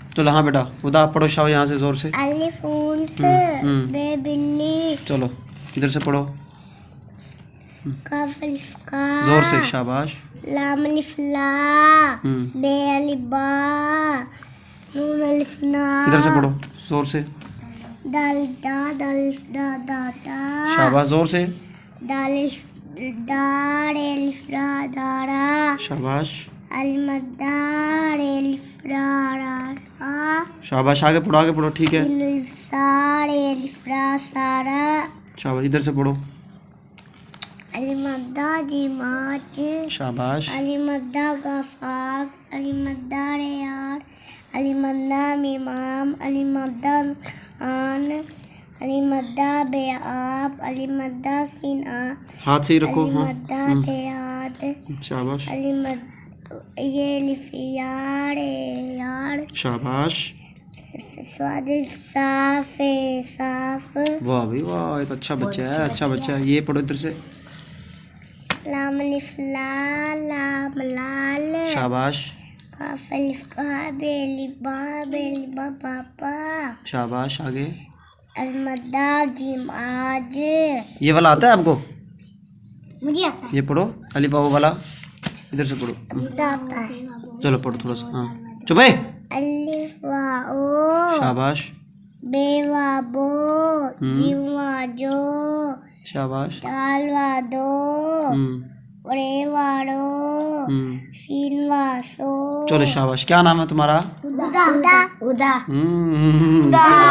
चलो हाँ बेटा, उदा पढ़ो शाबाश, यहाँ से जोर से। अलिफ ऊंट, बे बिल्ली। चलो इधर से पढ़ो, काफ अलिफ का, जोर से, शाबाश। लाम अलिफ ला, बे अलिफ बा, नून अलिफ ना। इधर से पढ़ो जोर से, दाल दा, दाल अलिफ दा, दा दा। शाबाश, जोर से, दाल अलिफ दा, रे अलिफ रा, दारा। शाबाश अलमदा, रे अलिफ रा, रा। शाबाश, आगे पढ़ो, आगे पढ़ो, ठीक है। सीन अलिफ सा, रे अलिफ रा, सारा। शाबाश, इधर से पढ़ो, अलिमदा जिमाच, शाबाश। अलिमदा गफाक, अलिमदा रेयार, अलिमदा मिमाम, अलिमदा आन, अलिमदा बेआब, अलिमदा सिना। हाथ से ही रखो, हाँ। अलिमदा तेयाद, शाबाश ये लिफियार यार। शाबाश, स्वाद साफ साफ। वाह भाई वाह, ये तो अच्छा बच्चा है, अच्छा बच्चा है। ये पढ़ो इधर से, लाम अलिफ ला, लाम लाल। शाबाश काफ अलिफ का, बे अलिफ बा, बे अलिफ बा पापा। शाबाश, आगे। अलमदा जिम आज। ये वाला आता है आपको? मुझे आता है। ये पढ़ो, अलिफ बाबू वाला, इधर से पढ़ो। आता है। चलो पढ़ो थोड़ा सा, हाँ। चुप है। अलिफ वाओ, शाबाश बे वाबो, जिम वाजो, शाबाश, दाल वादो, रे वाड़ो, सीन वासो। चलो शाबाश। क्या नाम है तुम्हारा? उदा उदा उदा उदा।